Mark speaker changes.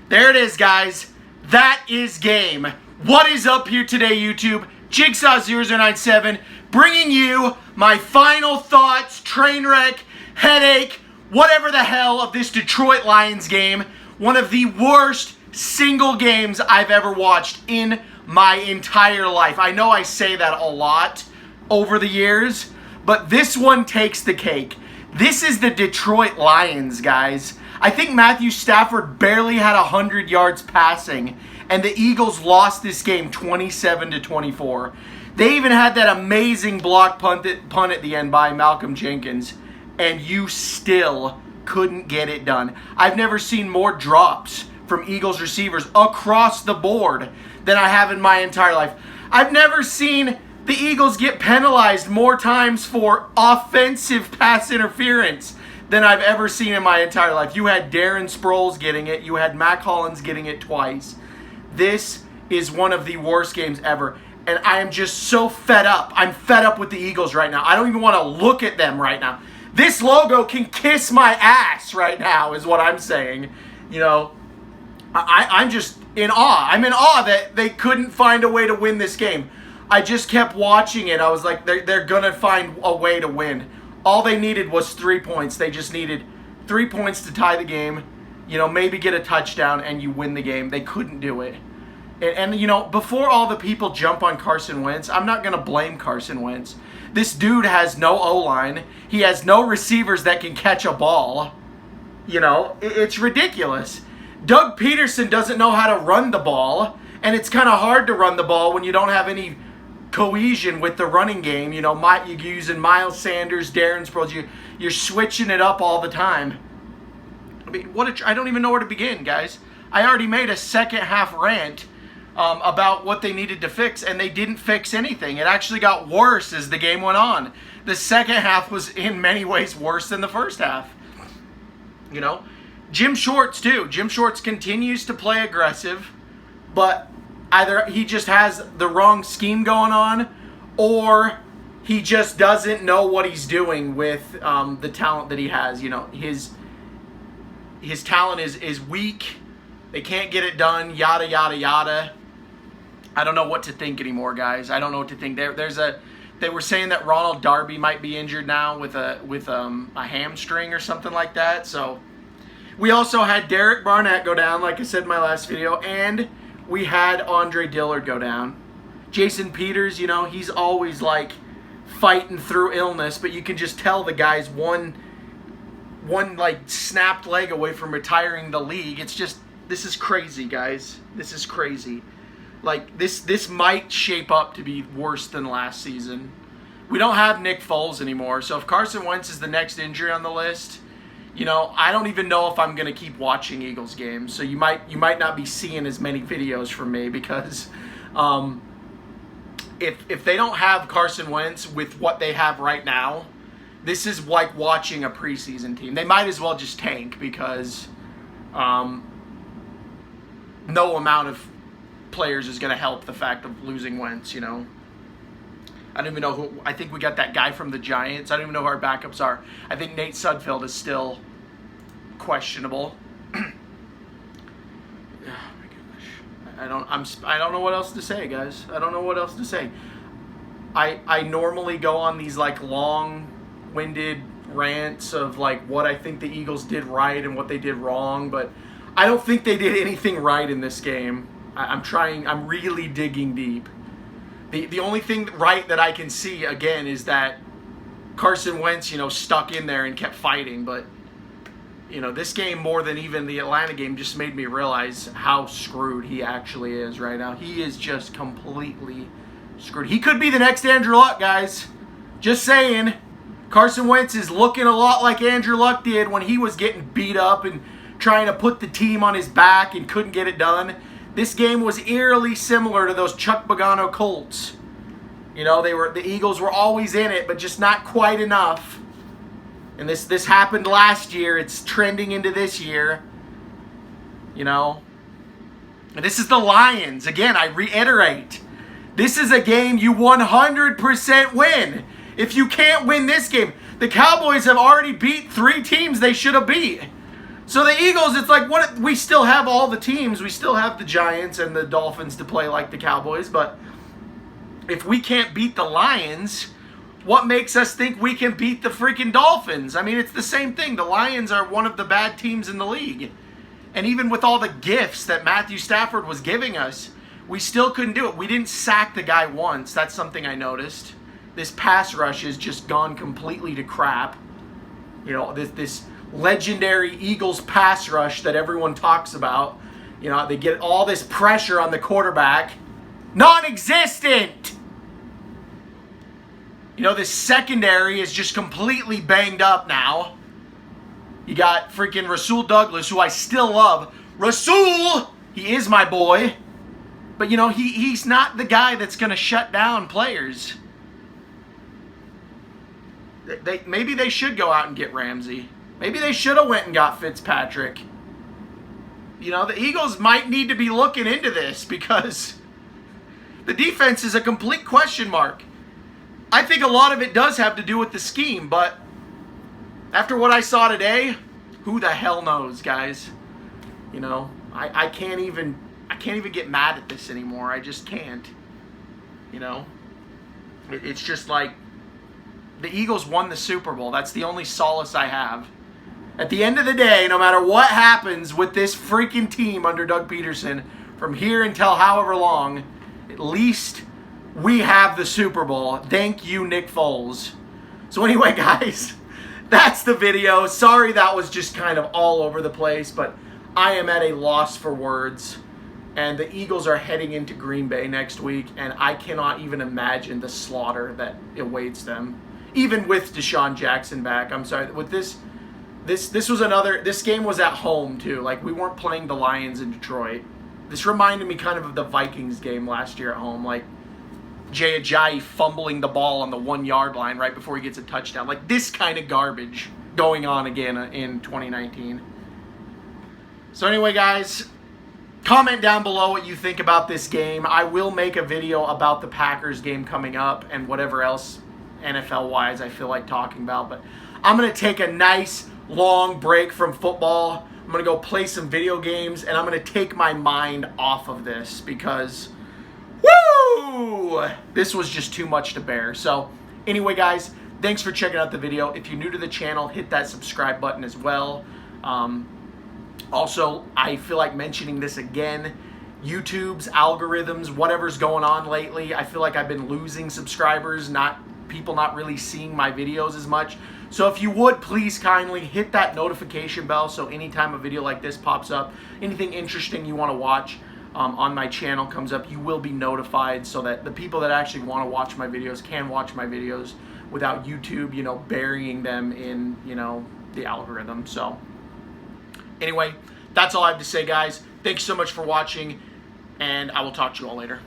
Speaker 1: There it is, guys. That is game. What is up here today, YouTube? Jigsaw0097 bringing you my final thoughts, train wreck, headache, whatever the hell of this Detroit Lions game. One of the worst single games I've ever watched in my entire life. I know I say that a lot over the years, but this one takes the cake. This is the Detroit Lions, guys. I think Matthew Stafford barely had 100 yards passing, and the Eagles lost this game 27-24. They even had that amazing block punt at the end by Malcolm Jenkins, and you still couldn't get it done. I've never seen more drops from Eagles receivers across the board than I have in my entire life. I've never seen the Eagles get penalized more times for offensive pass interference than I've ever seen in my entire life. You had Darren Sproles getting it. You had Mac Hollins getting it twice. This is one of the worst games ever. And I am just so fed up. I'm fed up with the Eagles right now. I don't even want to look at them right now. This logo can kiss my ass right now is what I'm saying. You know, I'm just in awe. I'm in awe that they couldn't find a way to win this game. I just kept watching it. I was like, they're going to find a way to win. All they needed was 3 points. They just needed 3 points to tie the game. You know, maybe get a touchdown and you win the game. They couldn't do it. And you know, before all the people jump on Carson Wentz, I'm not going to blame Carson Wentz. This dude has no O-line. He has no receivers that can catch a ball. You know, it's ridiculous. Doug Peterson doesn't know how to run the ball. And it's kind of hard to run the ball when you don't have any cohesion with the running game. You know, you're using Miles Sanders, Darren Sproles. You're switching it up all the time. I mean, I don't even know where to begin, guys. I already made a second half rant about what they needed to fix, and they didn't fix anything. It actually got worse as the game went on. The second half was in many ways worse than the first half. You know, Jim Schwartz too. Jim Schwartz continues to play aggressive, but either he just has the wrong scheme going on, or he just doesn't know what he's doing with the talent that he has. You know, his talent is weak. They can't get it done. Yada yada yada. I don't know what to think anymore, guys. I don't know what to think. They were saying that Ronald Darby might be injured now with a hamstring or something like that. So we also had Derek Barnett go down, like I said in my last video, and we had Andre Dillard go down. Jason Peters, you know, he's always like fighting through illness, but you can just tell the guy's one like snapped leg away from retiring the league. It's just, this is crazy, guys. This is crazy. Like, this might shape up to be worse than last season. We don't have Nick Foles anymore, so if Carson Wentz is the next injury on the list, you know, I don't even know if I'm going to keep watching Eagles games. So you might not be seeing as many videos from me because if they don't have Carson Wentz with what they have right now, this is like watching a preseason team. They might as well just tank because no amount of players is going to help the fact of losing Wentz, you know. I don't even know who. I think we got that guy from the Giants. I don't even know who our backups are. I think Nate Sudfeld is still questionable. Oh my gosh. I don't know what else to say, guys. I don't know what else to say. I normally go on these like long-winded rants of like what I think the Eagles did right and what they did wrong, but I don't think they did anything right in this game. I'm really digging deep. The only thing right that I can see, again, is that Carson Wentz, you know, stuck in there and kept fighting. But, you know, this game more than even the Atlanta game just made me realize how screwed he actually is right now. He is just completely screwed. He could be the next Andrew Luck, guys. Just saying. Carson Wentz is looking a lot like Andrew Luck did when he was getting beat up and trying to put the team on his back and couldn't get it done. This game was eerily similar to those Chuck Pagano Colts. You know, the Eagles were always in it, but just not quite enough. And this happened last year. It's trending into this year. You know. And this is the Lions. Again, I reiterate. This is a game you 100% win. If you can't win this game, the Cowboys have already beat 3 teams they should have beat. So the Eagles, it's like, what? We still have all the teams. We still have the Giants and the Dolphins to play like the Cowboys. But if we can't beat the Lions, what makes us think we can beat the freaking Dolphins? I mean, it's the same thing. The Lions are one of the bad teams in the league. And even with all the gifts that Matthew Stafford was giving us, we still couldn't do it. We didn't sack the guy once. That's something I noticed. This pass rush has just gone completely to crap. You know, this legendary Eagles pass rush that everyone talks about. You know, they get all this pressure on the quarterback. Non-existent! You know, this secondary is just completely banged up now. You got freaking Rasul Douglas, who I still love. Rasul! He is my boy. But, you know, he's not the guy that's going to shut down players. Maybe they should go out and get Ramsey. Maybe they should have went and got Fitzpatrick. You know, the Eagles might need to be looking into this because the defense is a complete question mark. I think a lot of it does have to do with the scheme, but after what I saw today, who the hell knows, guys? You know, I can't even get mad at this anymore. I just can't. You know, it's just like the Eagles won the Super Bowl. That's the only solace I have. At the end of the day, no matter what happens with this freaking team under Doug Peterson, from here until however long, at least we have the Super Bowl. Thank you, Nick Foles. So anyway, guys, that's the video. Sorry that was just kind of all over the place, but I am at a loss for words. And the Eagles are heading into Green Bay next week, and I cannot even imagine the slaughter that awaits them. Even with Deshaun Jackson back, I'm sorry. With this game was at home too. Like, we weren't playing the Lions in Detroit. This reminded me kind of the Vikings game last year at home. Like, Jay Ajayi fumbling the ball on the 1 yard line right before he gets a touchdown. Like, this kind of garbage going on again in 2019. So anyway, guys, comment down below what you think about this game. I will make a video about the Packers game coming up and whatever else NFL-wise I feel like talking about. But I'm going to take a nice long break from football. I'm going to go play some video games, and I'm going to take my mind off of this because, woo! This was just too much to bear. So anyway, guys, thanks for checking out the video. If you're new to the channel, hit that subscribe button as well. Also, I feel like mentioning this again. YouTube's algorithms, whatever's going on lately, I feel like I've been losing subscribers, people not really seeing my videos as much. So if you would, please kindly hit that notification bell so anytime a video like this pops up, anything interesting you want to watch on my channel comes up, you will be notified so that the people that actually want to watch my videos can watch my videos without YouTube, you know, burying them in, you know, the algorithm. So anyway, that's all I have to say, guys. Thanks so much for watching, and I will talk to you all later.